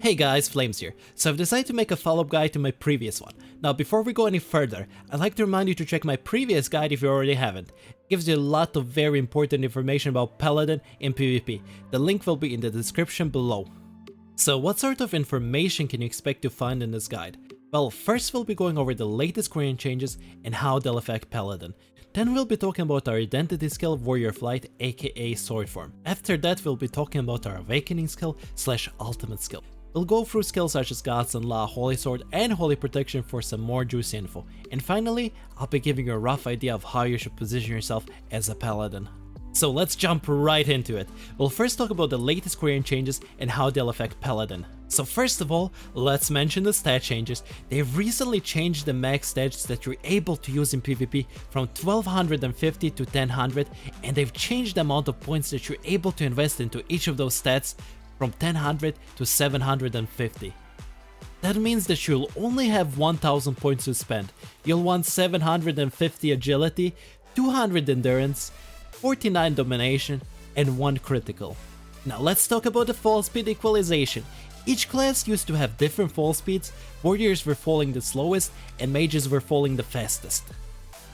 Hey guys, Flames here. So I've decided to make a follow-up guide to my previous one. Now before we go any further, I'd like to remind you to check my previous guide if you already haven't. It gives you a lot of very important information about Paladin in PvP. The link will be in the description below. So what sort of information can you expect to find in this guide? Well, first we'll be going over the latest Korean changes and how they'll affect Paladin. Then we'll be talking about our identity skill Warrior Flight aka Sword Form. After that we'll be talking about our Awakening skill / Ultimate skill. We'll go through skills such as Gods and Law, Holy Sword and Holy Protection for some more juicy info. And finally, I'll be giving you a rough idea of how you should position yourself as a Paladin. So let's jump right into it. We'll first talk about the latest Korean changes and how they'll affect Paladin. So first of all, let's mention the stat changes. They've recently changed the max stats that you're able to use in PvP from 1250 to 1000, and they've changed the amount of points that you're able to invest into each of those stats from 1000 to 750. That means that you'll only have 1000 points to spend. You'll want 750 agility, 200 endurance, 49 domination, and 1 critical. Now let's talk about the fall speed equalization. Each class used to have different fall speeds, warriors were falling the slowest and mages were falling the fastest.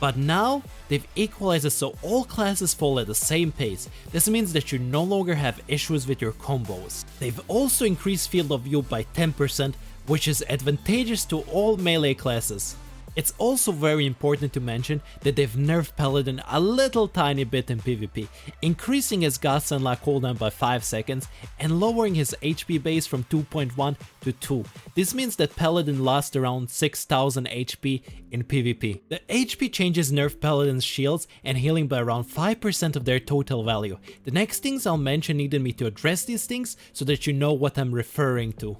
But now, they've equalized it so all classes fall at the same pace. This means that you no longer have issues with your combos. They've also increased field of view by 10%, which is advantageous to all melee classes. It's also very important to mention that they've nerfed Paladin a little tiny bit in PvP, increasing his Gods and Law cooldown by 5 seconds and lowering his HP base from 2.1 to 2. This means that Paladin lost around 6000 HP in PvP. The HP changes nerf Paladin's shields and healing by around 5% of their total value. The next things I'll mention needed me to address these things so that you know what I'm referring to.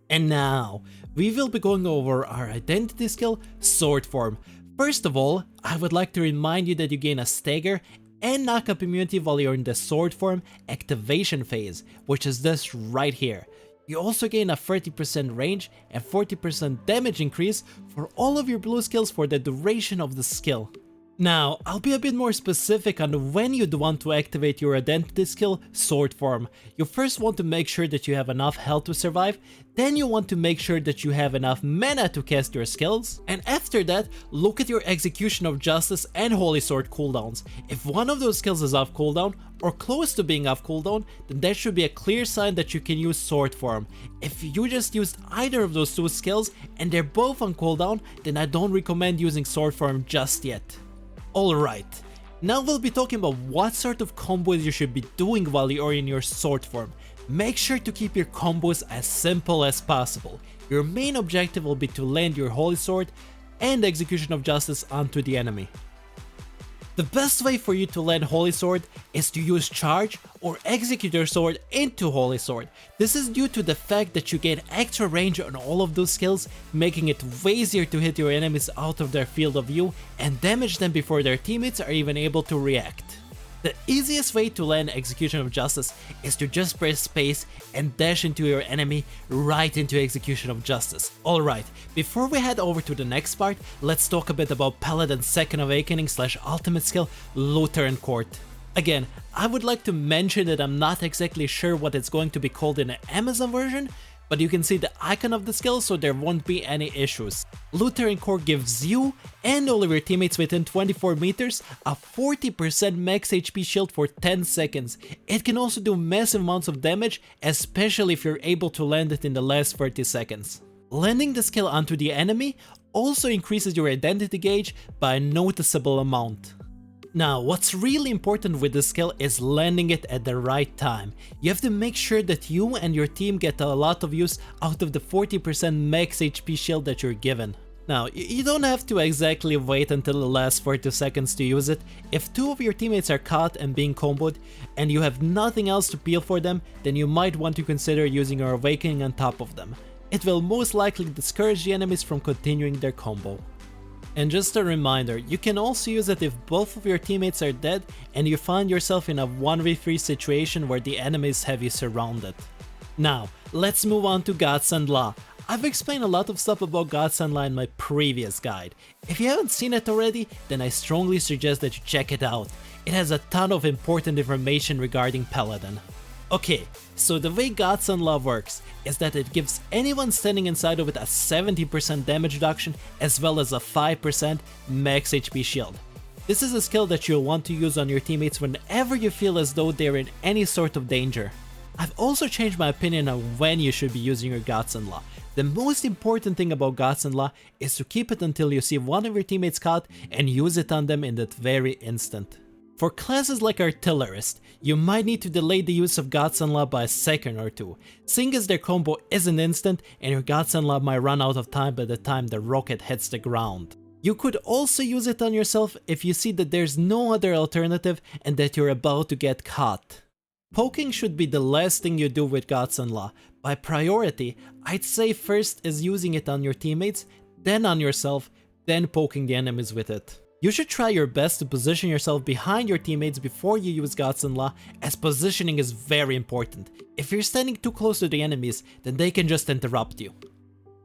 And now, we will be going over our identity skill, Sword Form. First of all, I would like to remind you that you gain a stagger and knockup immunity while you're in the Sword Form activation phase, which is this right here. You also gain a 30% range and 40% damage increase for all of your blue skills for the duration of the skill. Now, I'll be a bit more specific on when you'd want to activate your identity skill, Sword Form. You first want to make sure that you have enough health to survive, then you want to make sure that you have enough mana to cast your skills, and after that, look at your Execution of Justice and Holy Sword cooldowns. If one of those skills is off cooldown, or close to being off cooldown, then that should be a clear sign that you can use Sword Form. If you just used either of those two skills and they're both on cooldown, then I don't recommend using Sword Form just yet. Alright, now we'll be talking about what sort of combos you should be doing while you're in your Sword Form. Make sure to keep your combos as simple as possible. Your main objective will be to land your Holy Sword and Execution of Justice onto the enemy. The best way for you to land Holy Sword is to use Charge or execute your sword into Holy Sword. This is due to the fact that you get extra range on all of those skills, making it way easier to hit your enemies out of their field of view and damage them before their teammates are even able to react. The easiest way to land Execution of Justice is to just press space and dash into your enemy right into Execution of Justice. Alright, before we head over to the next part, let's talk a bit about Paladin's second Awakening / Ultimate skill, Lutheran Court. Again, I would like to mention that I'm not exactly sure what it's going to be called in the Amazon version, but you can see the icon of the skill so there won't be any issues. Lutheran Core gives you and all of your teammates within 24 meters a 40% max HP shield for 10 seconds. It can also do massive amounts of damage, especially if you're able to land it in the last 30 seconds. Landing the skill onto the enemy also increases your identity gauge by a noticeable amount. Now, what's really important with this skill is landing it at the right time. You have to make sure that you and your team get a lot of use out of the 40% max HP shield that you're given. Now, you don't have to exactly wait until the last 40 seconds to use it. If two of your teammates are caught and being comboed and you have nothing else to peel for them, then you might want to consider using your Awakening on top of them. It will most likely discourage the enemies from continuing their combo. And just a reminder, you can also use it if both of your teammates are dead and you find yourself in a 1v3 situation where the enemies have you surrounded. Now, let's move on to Gods and Law. I've explained a lot of stuff about Gods and Law in my previous guide. If you haven't seen it already, then I strongly suggest that you check it out. It has a ton of important information regarding Paladin. Okay, so the way God's Unlaw works is that it gives anyone standing inside of it a 70% damage reduction as well as a 5% max HP shield. This is a skill that you'll want to use on your teammates whenever you feel as though they're in any sort of danger. I've also changed my opinion on when you should be using your God's Unlaw. The most important thing about God's Unlaw is to keep it until you see one of your teammates caught and use it on them in that very instant. For classes like Artillerist, you might need to delay the use of God's Unlaw by a second or two, seeing as their combo isn't instant and your God's Unlaw might run out of time by the time the rocket hits the ground. You could also use it on yourself if you see that there's no other alternative and that you're about to get caught. Poking should be the last thing you do with God's Unlaw. By priority, I'd say first is using it on your teammates, then on yourself, then poking the enemies with it. You should try your best to position yourself behind your teammates before you use God's Unlaw, as positioning is very important. If you're standing too close to the enemies, then they can just interrupt you.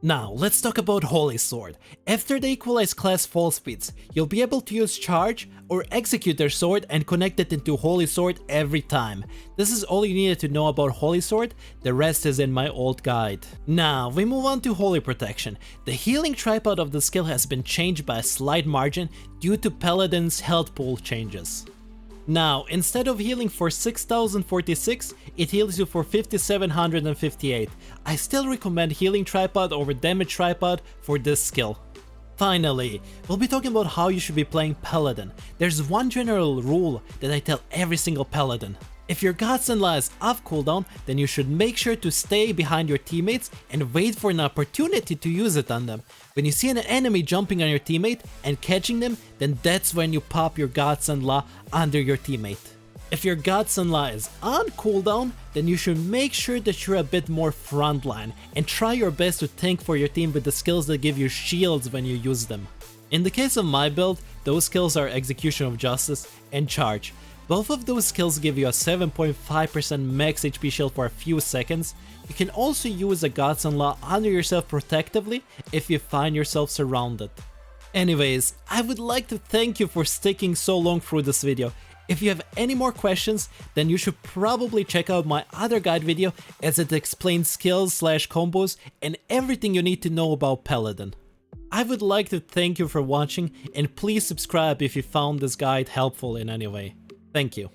Now, let's talk about Holy Sword. After the Equalized class fall speeds, you'll be able to use Charge or Execute their sword and connect it into Holy Sword every time. This is all you needed to know about Holy Sword, the rest is in my old guide. Now, we move on to Holy Protection. The healing tripod of the skill has been changed by a slight margin due to Paladin's health pool changes. Now, instead of healing for 6046, it heals you for 5758. I still recommend healing tripod over damage tripod for this skill. Finally, we'll be talking about how you should be playing Paladin. There's one general rule that I tell every single Paladin. If your God's Unlaw is off cooldown, then you should make sure to stay behind your teammates and wait for an opportunity to use it on them. When you see an enemy jumping on your teammate and catching them, then that's when you pop your God's Unlaw under your teammate. If your God's Unlaw is on cooldown, then you should make sure that you're a bit more frontline and try your best to tank for your team with the skills that give you shields when you use them. In the case of my build, those skills are Execution of Justice and Charge. Both of those skills give you a 7.5% max HP shield for a few seconds. You can also use a God's Unlaw under yourself protectively if you find yourself surrounded. Anyways, I would like to thank you for sticking so long through this video. If you have any more questions, then you should probably check out my other guide video as it explains skills / combos and everything you need to know about Paladin. I would like to thank you for watching and please subscribe if you found this guide helpful in any way. Thank you.